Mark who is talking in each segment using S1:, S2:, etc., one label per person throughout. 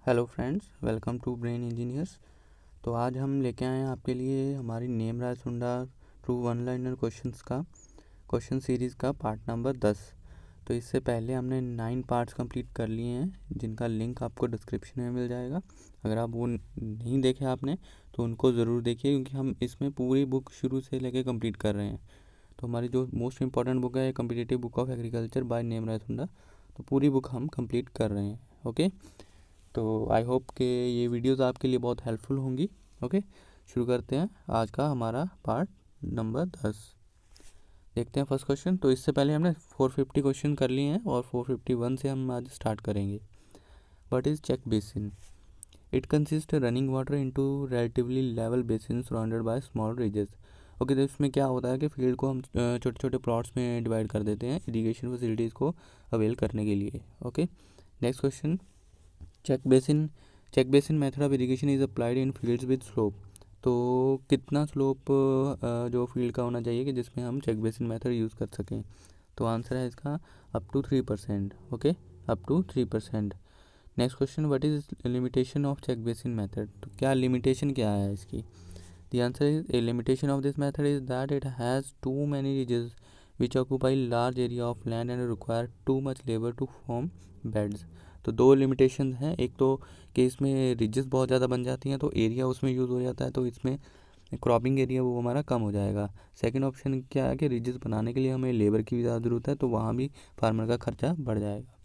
S1: Hello friends, welcome to brain engineers. तो आज हम लेके आए हैं आपके लिए हमारी नेम राय सुंडा ट्रू वन लाइनर क्वेश्चंस का क्वेश्चन सीरीज़ का पार्ट नंबर 10। तो इससे पहले हमने 9 पार्ट्स कंप्लीट कर लिए हैं, जिनका लिंक आपको डिस्क्रिप्शन में मिल जाएगा। अगर आप वो नहीं देखे आपने तो उनको ज़रूर देखिए, क्योंकि हम इसमें पूरी बुक शुरू से लेके कंप्लीट कर रहे हैं। तो हमारी जो मोस्ट इंपॉर्टेंट बुक है competitive book of agriculture by Nem Rai Sunda, तो पूरी बुक हम कंप्लीट कर रहे हैं। ओके, तो आई होप कि ये वीडियोस आपके लिए बहुत हेल्पफुल होंगी। ओके, शुरू करते हैं आज का हमारा पार्ट नंबर 10। देखते हैं फर्स्ट क्वेश्चन। तो इससे पहले हमने 450 क्वेश्चन कर लिए हैं और 451 से हम आज स्टार्ट करेंगे। What is check basin? It consist running water into relatively level basin surrounded by small ridges. Okay, तो इसमें क्या होता है कि फील्ड को हम छोटे छोटे प्लॉट्स में डिवाइड कर देते हैं इरीगेशन फैसिलिटीज़ को अवेल करने के लिए। Okay, next question. Check basin method of irrigation is applied in fields with slope. तो कितना स्लोप जो फील्ड का होना चाहिए कि जिसमें हम चेक बेसिन मेथड यूज़ कर सकें? तो आंसर है इसका up to 3%। Okay, up to 3%। Next question, what is limitation of check basin method? तो क्या लिमिटेशन क्या है इसकी? The answer is a limitation of this method is that it has too many ridges which occupy large area of land and require too much labor to form beds। तो दो limitation हैं, एक तो कि इसमें रिजेस बहुत ज़्यादा बन जाती हैं तो एरिया उसमें यूज़ हो जाता है, तो इसमें क्रॉपिंग एरिया वो हमारा कम हो जाएगा। सेकंड ऑप्शन क्या है कि रिजेस बनाने के लिए हमें लेबर की भी ज़्यादा ज़रूरत है, तो वहाँ भी फार्मर का खर्चा बढ़ जाएगा।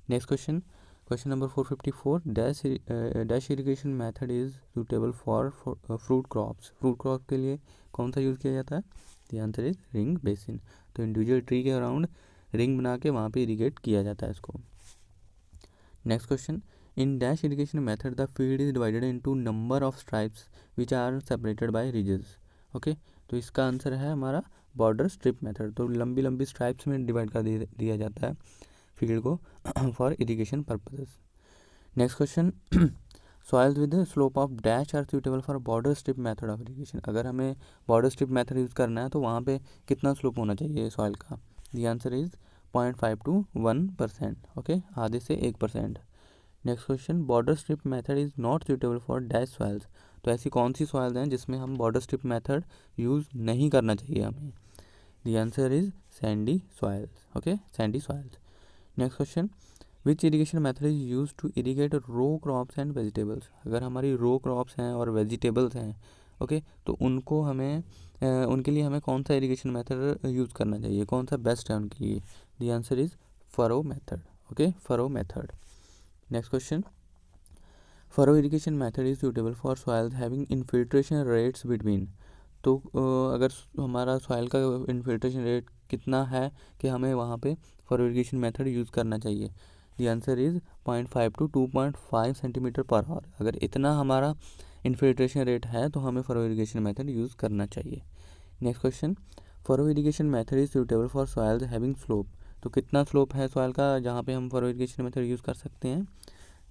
S1: Next question, question number 454। Dash irrigation method is suitable for fruit crops. Fruit crop के लिए कौन सा यूज़ किया जाता है? The answer is ring basin. तो इंडिविजुअल ट्री के अराउंड रिंग बना के वहाँ पे इरीगेट किया जाता है इसको। Next question, in dash irrigation method the field is divided into number of stripes which are separated by ridges. Okay, तो इसका आंसर है हमारा बॉर्डर स्ट्रिप मेथड। तो लंबी लंबी स्ट्राइप्स में डिवाइड कर दिया जाता है फील्ड को for irrigation purposes. Next question, soils with slope of dash are suitable for border strip method of irrigation. अगर हमें बॉर्डर स्ट्रिप मेथड यूज़ करना है तो वहाँ पे कितना स्लोप होना चाहिए सॉइल का? The answer is 0.5 to 1%। Okay, आधे से 1%। Next question, border strip method is not suitable for dash soils. तो ऐसी कौन सी सॉइल्स हैं जिसमें हम बॉर्डर स्ट्रिप मेथड यूज़ नहीं करना चाहिए हमें? The answer is sandy soils. Okay, sandy soils. Next question, which irrigation method is use to irrigate row crops and vegetables. अगर हमारी रो क्रॉप्स हैं और वेजिटेबल्स हैं, ओके, तो उनको हमें उनके लिए हमें कौन सा इरीगेशन मेथड यूज़ करना चाहिए, कौन सा बेस्ट है उनके लिए? The answer is furrow method. Okay, furrow method. Next question, furrow irrigation method is suitable for soils having infiltration rates between. तो अगर हमारा सॉइल का इनफिल्ट्रेशन रेट कितना है कि हमें वहाँ पे फरो इरीगेशन मेथड यूज़ करना चाहिए? The answer is 0.5 to 2.5 centimetre per hour. अगर इतना हमारा इन्फिल्ट्रेशन रेट है तो हमें फरो इरीगेशन मेथड यूज़ करना चाहिए। Next question, furrow irrigation method is suitable for soils having slope. तो कितना स्लोप है सॉइल का जहाँ पे हम फरो इरीगेशन मेथड यूज़ कर सकते हैं?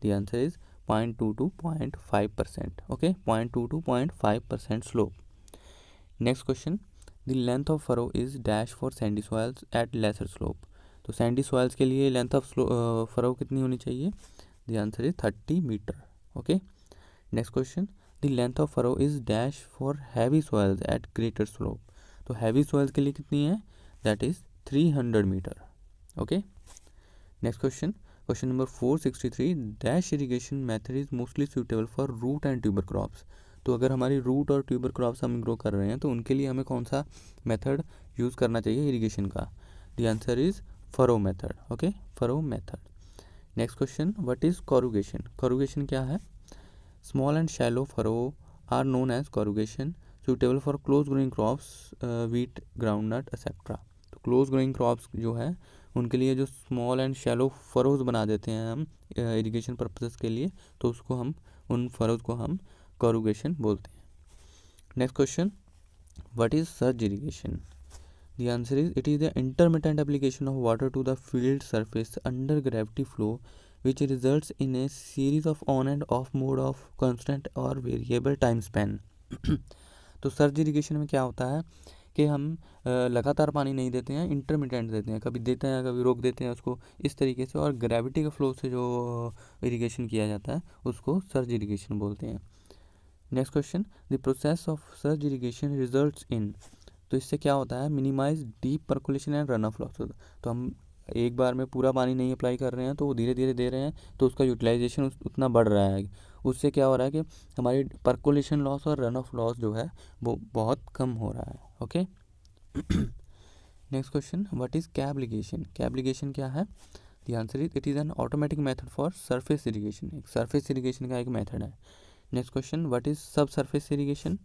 S1: The answer is 0.2 to 0.5%। Okay, 0.2 to 0.5% slope. Next question, the length of furrow is dash for sandy soils at lesser slope. तो सैंडी सॉइल्स के लिए लेंथ ऑफ फरो कितनी होनी चाहिए? The answer is 30 metre. Okay, next question, the length of furrow is dash for heavy soils at greater slope. तो heavy soils के लिए कितनी है? That is 300 metre. Okay, next question, question number 463। Dash irrigation method is mostly suitable for root and tuber crops. तो अगर हमारी root और tuber crops हम ग्रो कर रहे हैं तो उनके लिए हमें कौन सा मेथड यूज़ करना चाहिए इरिगेशन का? The answer is furrow method. Okay, furrow method. Next question, what is corrugation? Corrugation क्या है? Small and shallow furrow are known as corrugation, suitable for close growing crops wheat groundnut etcetera. तो close growing crops जो है उनके लिए जो small and shallow furrows बना देते हैं हम इरिगेशन पर्पसेस के लिए, तो उसको हम उन फरोज को हम कोरुगेशन बोलते हैं। Next question, what is surge irrigation? The answer is it is the intermittent application of water to the field surface under gravity flow which results in a series of on and off mode of constant और variable time span। तो surge irrigation में क्या होता है कि हम लगातार पानी नहीं देते हैं, इंटरमिटेंट देते हैं, कभी देते हैं कभी रोक देते हैं उसको, इस तरीके से। और ग्रेविटी के फ्लो से जो इरिगेशन किया जाता है उसको सर्ज इरिगेशन बोलते हैं। Next question, the process of surge irrigation results in, तो इससे क्या होता है, minimise deep percolation and run off loss. तो हम एक बार में पूरा पानी नहीं अप्लाई कर रहे हैं, तो वो धीरे धीरे दे रहे हैं, तो उसका यूटिलाइजेशन उतना बढ़ रहा है। उससे क्या हो रहा है कि हमारी पर्कुलेशन लॉस और रन ऑफ लॉस जो है वो बहुत कम हो रहा है। Okay. Next question, what is cab ligation क्या है? The answer is it is an automatic method for surface irrigation, एक सरफेस इरिगेशन का एक मेथड है। नेक्स्ट क्वेश्चन, व्हाट इज सब surface irrigation?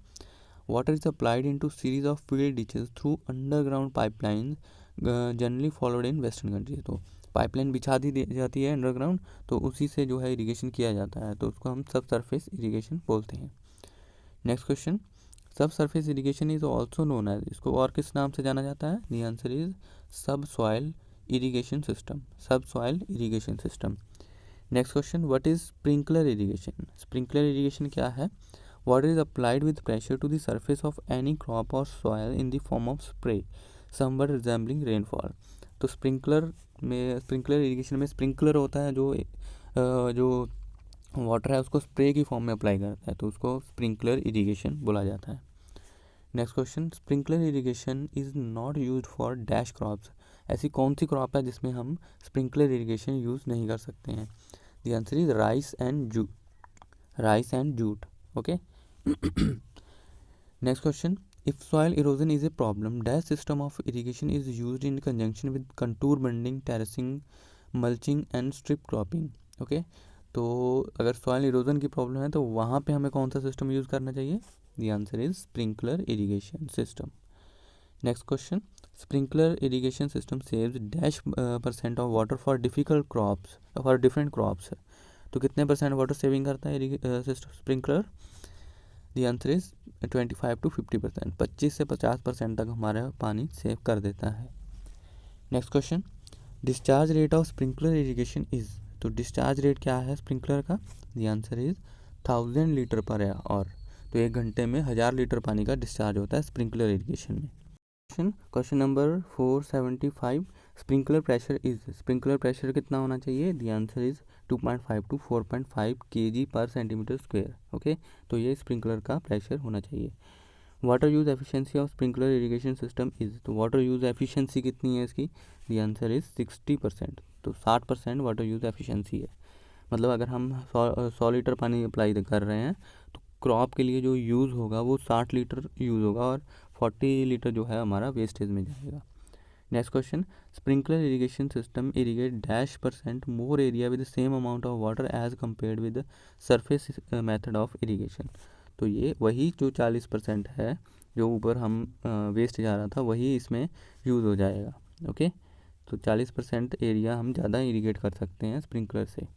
S1: Water is applied into series of field ditches through underground pipeline generally followed in western country. तो pipeline बिछा दी जाती है underground, तो उसी से जो है इरिगेशन किया जाता है, तो उसको हम सब सरफेस इरिगेशन बोलते हैं। Next question, sub surface irrigation is also known as, इसको और किस नाम से जाना जाता है? The answer is sub soil irrigation system, sub soil irrigation system. Next question, what is sprinkler irrigation? Sprinkler irrigation क्या है? Water is applied with pressure to the surface of any crop और soil in the form of spray somewhat resembling rainfall. तो sprinkler irrigation में sprinkler होता है जो water है उसको स्प्रे की फॉर्म में अप्लाई करता है, तो उसको स्प्रिंकलर इरिगेशन बोला जाता है। Next question, sprinkler irrigation is not used for dash crops, ऐसी कौन सी क्रॉप है जिसमें हम स्प्रिंकलर इरिगेशन यूज़ नहीं कर सकते हैं? The answer is rice and jute. Okay. Next question, if soil erosion is a problem, dash system of irrigation is used in conjunction with contour bending, terracing, mulching and strip cropping. Okay. तो अगर soil erosion की problem है तो वहाँ पे हमें कौन सा सिस्टम यूज़ करना चाहिए? The answer is sprinkler irrigation system. Next question, sprinkler irrigation system saves dash % of water for different crops. तो कितने % वाटर सेविंग करता है system sprinkler? The answer is 25 to 50%, 25 से 50% तक हमारा पानी सेव कर देता है। Next question, discharge rate of sprinkler irrigation is, तो डिस्चार्ज रेट क्या है स्प्रिंकलर का? The answer is 1000 litre per our. तो 1 घंटे में 1000 लीटर पानी का डिस्चार्ज होता है स्प्रिंकलर इरिगेशन में। Question number 475, sprinkler pressure is, sprinkler pressure कितना होना चाहिए? The answer is 2.5 to 4.5 kg per centimetre square. Okay, तो ये स्प्रिंकलर का प्रेशर होना चाहिए। Water use efficiency of sprinkler irrigation system is, तो वाटर यूज़ एफिशिएंसी कितनी है इसकी? दी आंसर इज 60%, तो 60% वाटर यूज़ एफिशिएंसी है। मतलब अगर हम 100 लीटर पानी अप्लाई कर रहे हैं तो क्रॉप के लिए जो यूज़ होगा वो 60 लीटर यूज़ होगा और 40 लीटर जो है हमारा वेस्टेज में जाएगा। Next question, sprinkler irrigation system irrigate dash % more area with same amount of water as compared with surface method of irrigation. तो ये वही जो 40% है जो ऊपर हम वेस्ट जा रहा था वही इसमें यूज़ हो जाएगा। ओके, तो 40% एरिया हम ज़्यादा इरिगेट कर सकते हैं स्प्रिंकलर से।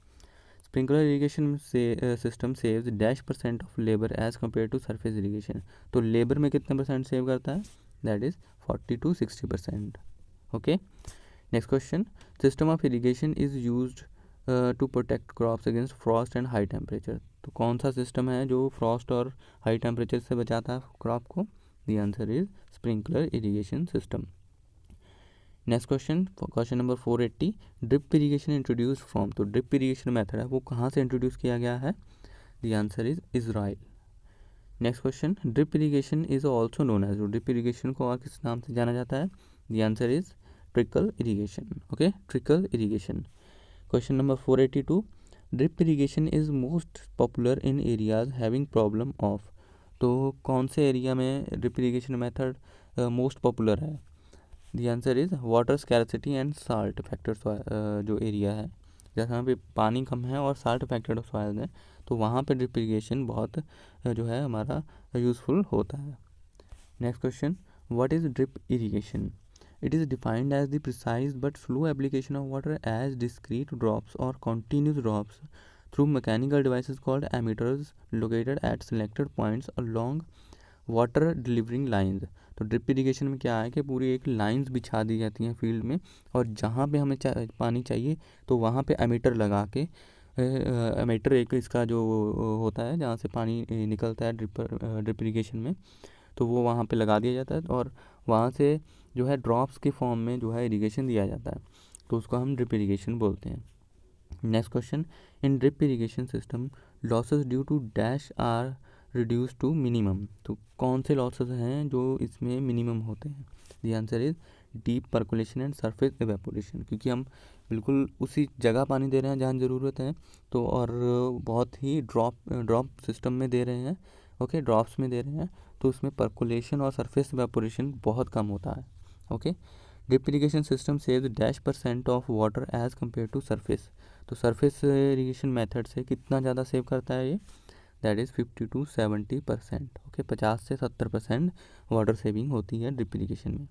S1: स्प्रिंकलर इरिगेशन से system saves dash % of labour as compare to surface irrigation. तो लेबर में कितने % सेव करता है? That is 40 to 60%। Okay. Next question, system of irrigation is used to protect crops against frost and high temperature. तो कौन सा system है जो फ्रॉस्ट और हाई टेम्परेचर से बचाता है क्रॉप को? The answer is sprinkler irrigation system. Next question number 480, drip irrigation introduced from, तो ड्रिप इरिगेशन मेथड है वो कहाँ से इंट्रोड्यूस किया गया है? The answer is Israel. Next question, drip irrigation is also known as, drip irrigation को और किस नाम से जाना जाता है? The answer is trickle irrigation. Okay, trickle irrigation. Question number 482, drip irrigation is most popular in areas having problem of, तो कौन से एरिया में drip irrigation method most popular है? The answer is water scarcity and salt factor जो area है जहाँ पे पानी कम है और साल्ट फैक्टर सॉइल है, तो वहाँ पे ड्रिप इरिगेशन बहुत जो है हमारा यूज़फुल होता है। Next question, what is drip irrigation? It is defined as the precise but slow application of water as discrete drops or continuous drops through mechanical devices called emitters located at selected points along water delivering lines। तो drip irrigation में क्या है कि पूरी एक lines बिछा दी जाती हैं फील्ड में और जहाँ पे हमें पानी चाहिए तो वहाँ पे एमीटर लगा के एमीटर एक इसका जो होता है जहाँ से पानी निकलता है ड्रिप इरिगेशन में, तो वो वहाँ पे लगा दिया जाता है और वहाँ से जो है ड्रॉप्स के फॉर्म में जो है इरिगेशन दिया जाता है, तो उसको हम ड्रिप इरिगेशन बोलते हैं। Next question, in drip irrigation system losses due to dash are reduce to minimum. तो कौन से लॉसेस हैं जो इसमें मिनिमम होते हैं? The answer is deep percolation and surface evaporation, क्योंकि हम बिल्कुल उसी जगह पानी दे रहे हैं जहाँ ज़रूरत है, तो और बहुत ही ड्रॉप सिस्टम में दे रहे हैं, ओके, ड्रॉप्स में दे रहे हैं, तो उसमें पर्कुलेशन और सरफेस एवेपोरेशन बहुत कम होता है, okay. Drip irrigation system saves dash % of water as compare to surface. तो सरफेस इरिगेशन मेथड से कितना ज़्यादा सेव करता है ये? दैट इज़ 50 to 70%, ओके, 50 से 70% वाटर सेविंग होती है ड्रिप इरिगेशन में।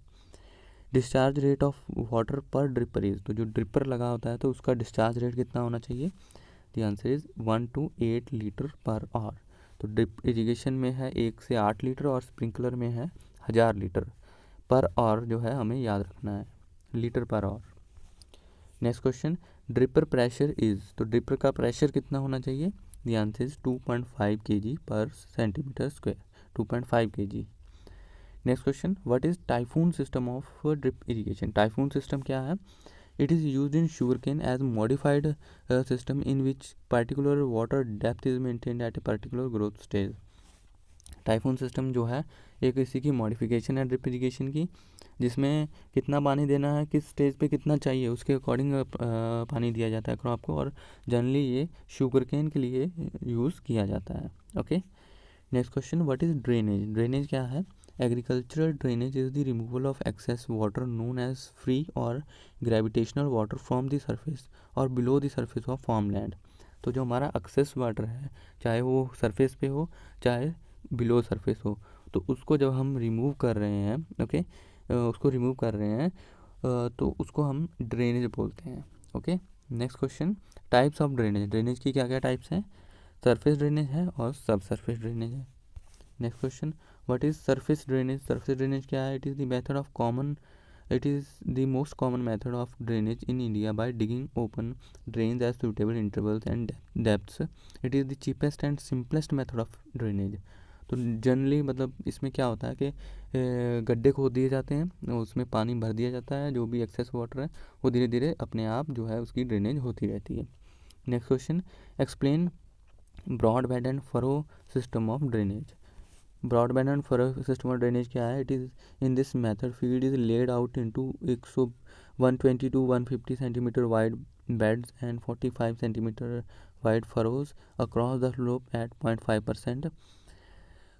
S1: डिस्चार्ज रेट ऑफ वाटर पर ड्रिपर इज, तो जो ड्रिपर लगा होता है तो उसका डिस्चार्ज रेट कितना होना चाहिए? The answer is 1 to 8 litre per our. तो ड्रिप इरिगेशन में है 1 से 8 लीटर और स्प्रिंकलर में है 1000 लीटर पर आवर, जो है हमें याद रखना है, litre per hour. Next question, dripper pressure is, तो ड्रिपर का प्रेशर कितना होना चाहिए? The answer is 2.5 kg per centimetre square, 2.5 kg। Next question, what is typhoon system of drip irrigation? Typhoon system क्या है? It is used in sugarcane as modified system in which particular water depth is maintained at a particular growth stage. Typhoon system जो है एक इसी की modification है drip irrigation की, जिसमें कितना पानी देना है, किस स्टेज पे कितना चाहिए, उसके अकॉर्डिंग पानी दिया जाता है क्रॉप को, और जनरली ये शुगरकेन के लिए यूज़ किया जाता है, okay. Next question, what is drainage? Drainage क्या है? Agricultural drainage is the removal of excess water known as free और gravitational water from the surface और below the surface of farmland. तो जो हमारा एक्सेस वाटर है, चाहे वो सरफेस पे हो चाहे बिलो सरफेस हो, तो उसको जब हम रिमूव कर रहे हैं, ओके, उसको रिमूव कर रहे हैं, तो उसको हम ड्रेनेज बोलते हैं, okay. Next question, types of drainage. Drainage की क्या क्या टाइप्स हैं? सरफेस ड्रेनेज है और सब सरफेस ड्रेनेज है। Next question, what is surface drainage? Surface drainage क्या है? It is the most common method of drainage in India by digging open drains at suitable intervals and depths. It is the cheapest and simplest method of drainage. तो generally मतलब इसमें क्या होता है कि गड्ढे खोद दिए जाते हैं, उसमें पानी भर दिया जाता है, जो भी एक्सेस वाटर है वो धीरे धीरे अपने आप जो है उसकी ड्रेनेज होती रहती है। Next question, explain broad bed and furrow system of drainage. Broad bed and furrow system of drainage क्या है? It is in this method field is laid out into 120 to 150 centimetre wide beds and 45 centimetre wide furrows across the slope at 0.5%.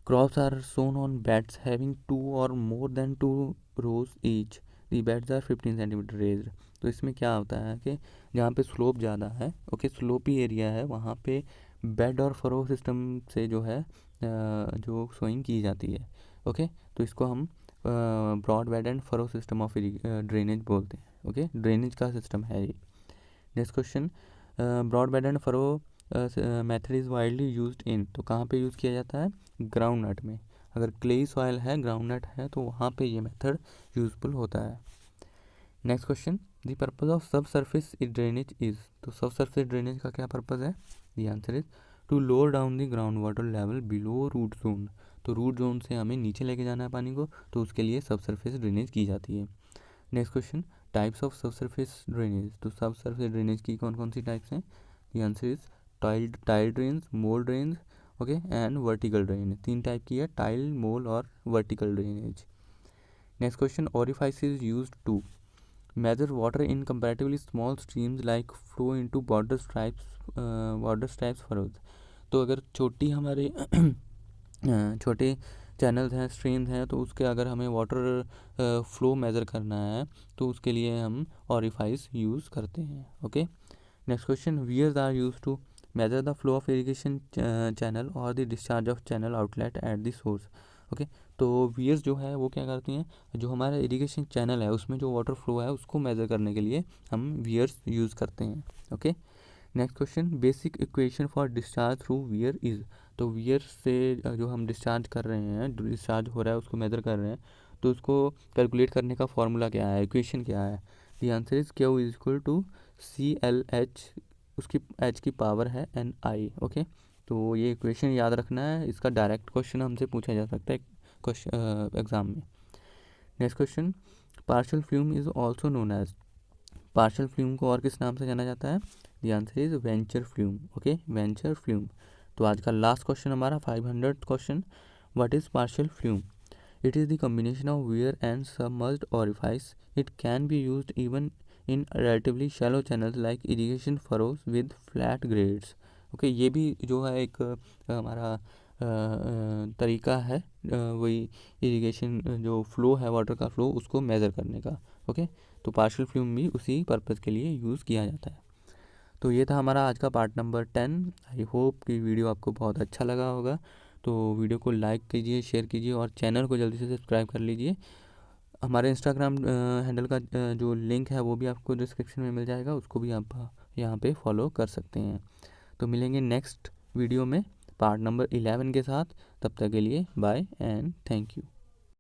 S1: Crops are sown on beds having 2 or more than 2 rows each. The beds are 15 centimetre raised. तो इसमें क्या होता है कि जहाँ पे slope ज़्यादा है, ओके, स्लोपी एरिया है, वहाँ पे बेड और फरो सिस्टम से जो है जो सोइंग की जाती है, ओके। तो इसको हम broad bed and furrow system of drainage बोलते हैं, ओके, ड्रेनेज का सिस्टम है ये। Next question, broad bed and furrow method is widely used in, तो कहाँ पे यूज़ किया जाता है? ग्राउंड नट में। अगर क्लेई सॉइल है, ग्राउंड नट है, तो वहाँ पे ये मेथड यूज़फुल होता है। Next question, the purpose of sub surface drainage is, तो सब सरफेस ड्रेनेज का क्या पर्पज़ है? The answer is to lower down the ground water level below root zone. तो रूट जोन से हमें नीचे लेके जाना है पानी को, तो उसके लिए सब सरफेस ड्रेनेज की जाती है। Next question, types of sub surface drainage. तो सब सरफेस ड्रेनेज की कौन कौन सी टाइप्स हैं? The answer is tile drains, mole drains, okay, and vertical drainage. 3 type की है, टाइल, मोल और vertical drainage. Next question, orifice is used to measure water in comparatively small streams like flow into border stripes furrows. तो अगर छोटी हमारे छोटे channels हैं, streams हैं, तो उसके अगर हमें वाटर फ्लो मेज़र करना है तो उसके लिए हम ओरिफाइस यूज़ करते हैं, okay. Next question, weirs are use to measure the flow of irrigation channel और the discharge of channel outlet at the source, okay. तो वियर्स जो है वो क्या करती हैं, जो हमारा इरिगेशन चैनल है उसमें जो वाटर फ्लो है उसको मेज़र करने के लिए हम वियर्स यूज़ करते हैं, okay. Next question, basic equation for discharge through wear is. तो वियर से जो हम डिस्चार्ज कर रहे हैं, डिस्चार्ज हो रहा है उसको मेज़र कर रहे हैं, तो उसको कैलकुलेट करने का फॉर्मूला क्या है, इक्वेशन क्या है? The answer is Q is equal to CLH, उसकी H की पावर है NI, ओके। तो ये इक्वेशन याद रखना है, इसका डायरेक्ट क्वेश्चन हमसे पूछा जा सकता है क्वेश्चन एग्ज़ाम में। Next question, partial flume is also known as, partial flume को और किस नाम से जाना जाता है? The answer is venturi flume. Okay, venturi flume. तो आज का लास्ट क्वेश्चन हमारा 500 question, what is partial flume? It is the combination of weir and submerged orifice. It can be used even in relatively shallow channels like irrigation furrows with flat grades. Okay, ये भी जो है एक हमारा तरीका है वही इरिगेशन जो फ्लो है, वाटर का फ्लो, उसको मेज़र करने का। ओके, तो पार्शियल फ्लूम भी उसी पर्पज़ के लिए यूज़ किया जाता है। तो ये था हमारा आज का पार्ट नंबर 10। आई होप कि वीडियो आपको बहुत अच्छा लगा होगा। तो वीडियो को लाइक कीजिए, शेयर कीजिए और चैनल को जल्दी से सब्सक्राइब कर लीजिए। हमारे इंस्टाग्राम हैंडल का जो लिंक है वो भी आपको डिस्क्रिप्शन में मिल जाएगा, उसको भी आप यहाँ पे फॉलो कर सकते हैं। तो मिलेंगे नेक्स्ट वीडियो में पार्ट नंबर 11 के साथ। तब तक के लिए बाय एंड थैंक यू।